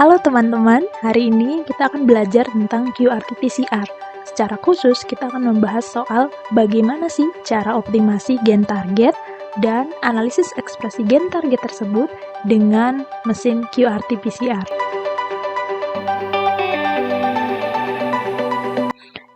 Halo teman-teman, hari ini kita akan belajar tentang qRT-PCR. Secara khusus, kita akan membahas soal bagaimana sih cara optimasi gen target dan analisis ekspresi gen target tersebut dengan mesin qRT-PCR.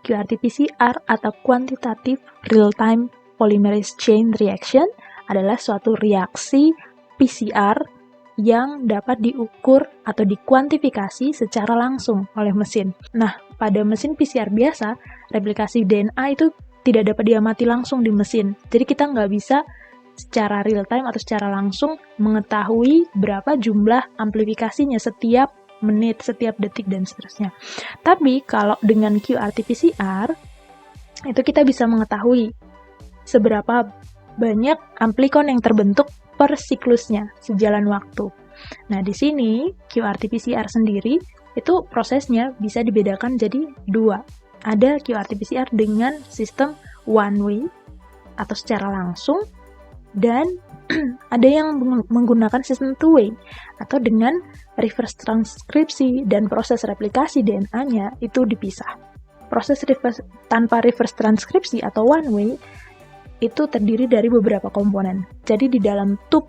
qRT-PCR atau Quantitative Real-Time Polymerase Chain Reaction adalah suatu reaksi PCR yang dapat diukur atau dikuantifikasi secara langsung oleh mesin. Nah, pada mesin PCR biasa, replikasi DNA itu tidak dapat diamati langsung di mesin. Jadi kita nggak bisa secara real time atau secara langsung mengetahui berapa jumlah amplifikasinya setiap menit, setiap detik, dan seterusnya. Tapi kalau dengan qRT-PCR, itu kita bisa mengetahui seberapa banyak amplikon yang terbentuk per siklusnya sejalan waktu. Nah, di sini qRT-PCR sendiri itu prosesnya bisa dibedakan jadi dua. Ada qRT-PCR dengan sistem one way atau secara langsung, dan ada yang menggunakan sistem two way atau dengan reverse transkripsi dan proses replikasi DNA-nya itu dipisah. Proses tanpa reverse transkripsi atau one way itu terdiri dari beberapa komponen. Jadi di dalam tube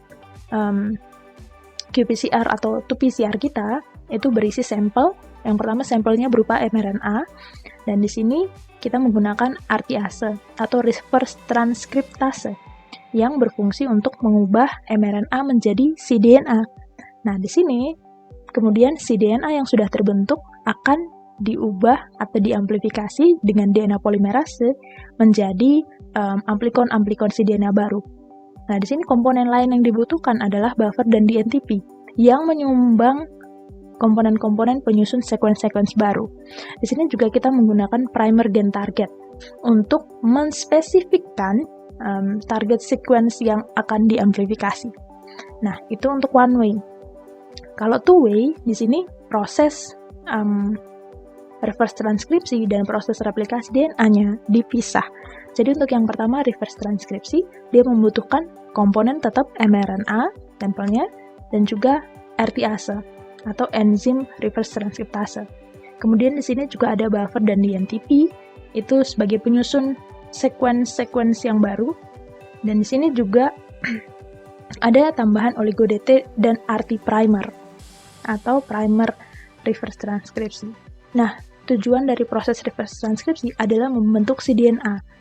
qPCR atau tube PCR kita itu berisi sampel. Yang pertama sampelnya berupa mRNA, dan di sini kita menggunakan RTase atau reverse transkriptase yang berfungsi untuk mengubah mRNA menjadi cDNA. Nah, di sini kemudian cDNA yang sudah terbentuk akan diubah atau diamplifikasi dengan DNA polimerase menjadi amplikon-amplikon cDNA baru. Nah, di sini komponen lain yang dibutuhkan adalah buffer dan DNTP yang menyumbang komponen-komponen penyusun sequence-sequence baru. Di sini juga kita menggunakan primer gen target untuk menspesifikkan target sequence yang akan diamplifikasi. Nah, itu untuk one way. Kalau two way, di sini proses reverse transkripsi dan proses replikasi DNA-nya dipisah. Jadi untuk yang pertama reverse transkripsi, dia membutuhkan komponen tetap mRNA, sampelnya, dan juga RTase atau enzim reverse transkriptase. Kemudian di sini juga ada buffer dan DNTP, itu sebagai penyusun sequence yang baru. Dan di sini juga ada tambahan oligo-DT dan RT primer atau primer reverse transkripsi. Nah, tujuan dari proses reverse transkripsi adalah membentuk cDNA.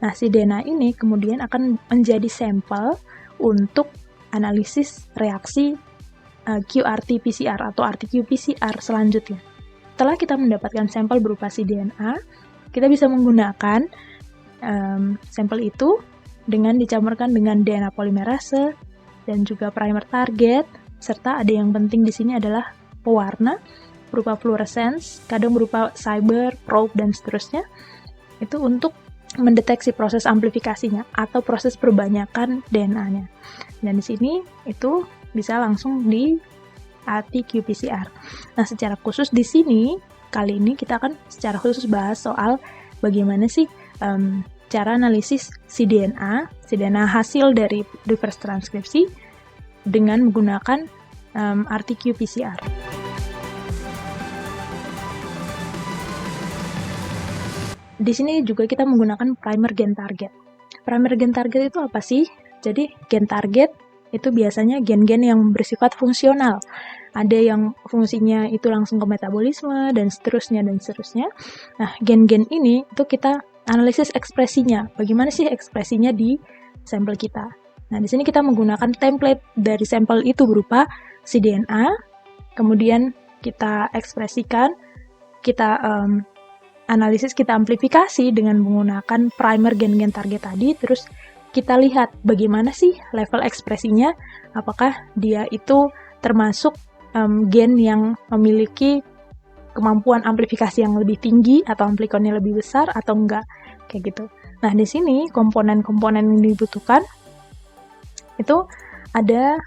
Nah, cDNA ini kemudian akan menjadi sampel untuk analisis reaksi qRT-PCR atau RT-qPCR selanjutnya. Setelah kita mendapatkan sampel berupa cDNA, kita bisa menggunakan sampel itu dengan dicampurkan dengan DNA polimerase dan juga primer target, serta ada yang penting di sini adalah pewarna berupa fluorescence, kadang berupa cyber, probe, dan seterusnya. Itu untuk mendeteksi proses amplifikasinya atau proses perbanyakan DNA-nya. Dan di sini itu bisa langsung di RT-qPCR. Nah, secara khusus di sini kali ini kita akan secara khusus bahas soal bagaimana sih cara analisis cDNA hasil dari reverse transkripsi dengan menggunakan RT-qPCR. Di sini juga kita menggunakan primer gen target. Primer gen target itu apa sih? Jadi gen target itu biasanya gen-gen yang bersifat fungsional. Ada yang fungsinya itu langsung ke metabolisme dan seterusnya. Nah, gen-gen ini itu kita analisis ekspresinya. Bagaimana sih ekspresinya di sampel kita? Nah, di sini kita menggunakan template dari sampel itu berupa cDNA, kemudian kita ekspresikan, kita analisis, kita amplifikasi dengan menggunakan primer gen-gen target tadi, terus kita lihat bagaimana sih level ekspresinya, apakah dia itu termasuk gen yang memiliki kemampuan amplifikasi yang lebih tinggi atau amplikonnya lebih besar atau enggak, kayak gitu. Nah, di sini komponen-komponen yang dibutuhkan itu ada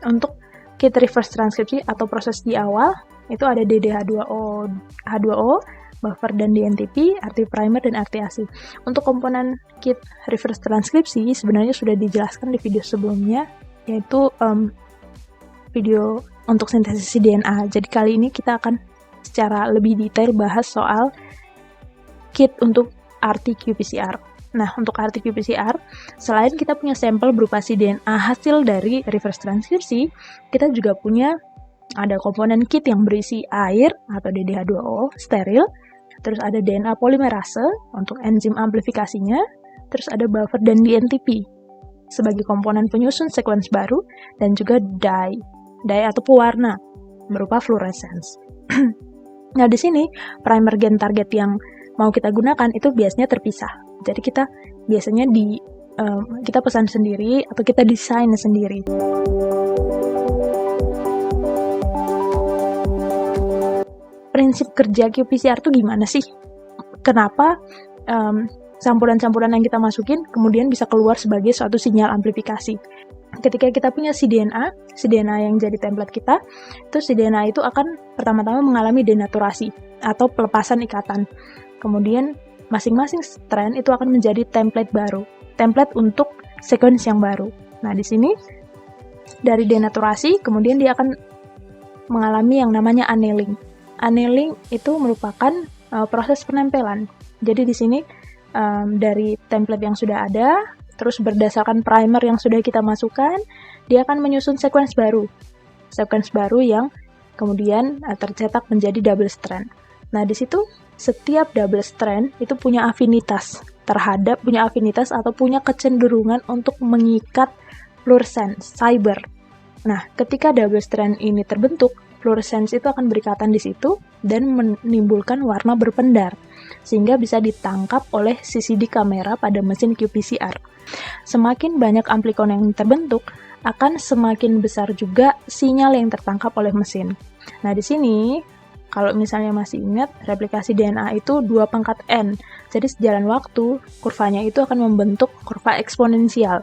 Untuk kit reverse transkripsi atau proses di awal, itu ada DDH2O, H2O, buffer dan DNTP, RT primer, dan RT-AC. Untuk komponen kit reverse transkripsi sebenarnya sudah dijelaskan di video sebelumnya, yaitu video untuk sintesis DNA. Jadi kali ini kita akan secara lebih detail bahas soal kit untuk RT-qPCR. Nah, untuk RT-qPCR, selain kita punya sampel berupa cDNA hasil dari reverse transkripsi, kita juga punya ada komponen kit yang berisi air atau DDH2O steril, terus ada DNA polimerase untuk enzim amplifikasinya, terus ada buffer dan DNTP sebagai komponen penyusun sekuens baru, dan juga dye atau pewarna berupa fluorescence. Nah, di sini primer gen target yang mau kita gunakan itu biasanya terpisah. Jadi kita biasanya kita pesan sendiri atau kita desain sendiri. Prinsip kerja qPCR itu gimana sih? Kenapa campuran-campuran yang kita masukin kemudian bisa keluar sebagai suatu sinyal amplifikasi? Ketika kita punya cDNA yang jadi template kita, itu cDNA itu akan pertama-tama mengalami denaturasi atau pelepasan ikatan. Kemudian masing-masing strand itu akan menjadi template baru, template untuk sequence yang baru. Nah, di sini dari denaturasi kemudian dia akan mengalami yang namanya annealing. Annealing itu merupakan proses penempelan. Jadi di sini dari template yang sudah ada, terus berdasarkan primer yang sudah kita masukkan, dia akan menyusun sequence baru yang kemudian tercetak menjadi double strand. Nah, di situ setiap double strand itu punya afinitas atau punya kecenderungan untuk mengikat fluorescence fiber. Nah, ketika double strand ini terbentuk, fluorescence itu akan berikatan di situ dan menimbulkan warna berpendar, sehingga bisa ditangkap oleh CCD kamera pada mesin qPCR. Semakin banyak amplikon yang terbentuk, akan semakin besar juga sinyal yang tertangkap oleh mesin. Nah, di sini kalau misalnya masih ingat, replikasi DNA itu 2⁻n. Jadi sejalan waktu, kurvanya itu akan membentuk kurva eksponensial.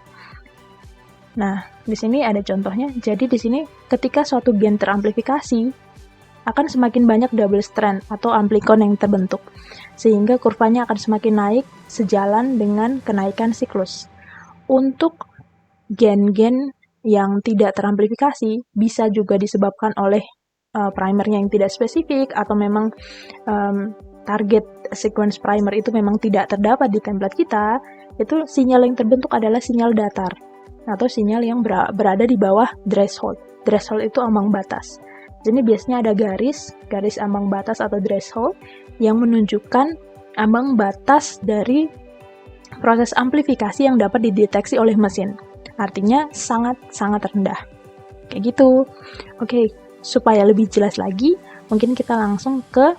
Nah, di sini ada contohnya. Jadi di sini ketika suatu gen teramplifikasi, akan semakin banyak double strand atau amplikon yang terbentuk. Sehingga kurvanya akan semakin naik sejalan dengan kenaikan siklus. Untuk gen-gen yang tidak teramplifikasi, bisa juga disebabkan oleh primernya yang tidak spesifik, atau memang target sequence primer itu memang tidak terdapat di template kita, itu sinyal yang terbentuk adalah sinyal datar, atau sinyal yang berada di bawah threshold. Threshold itu ambang batas. Jadi biasanya ada garis ambang batas atau threshold yang menunjukkan ambang batas dari proses amplifikasi yang dapat dideteksi oleh mesin. Artinya sangat-sangat rendah. Kayak gitu. Oke. Supaya lebih jelas lagi, mungkin kita langsung ke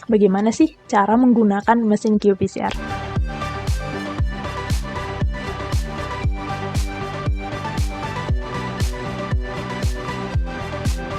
bagaimana sih cara menggunakan mesin qPCR.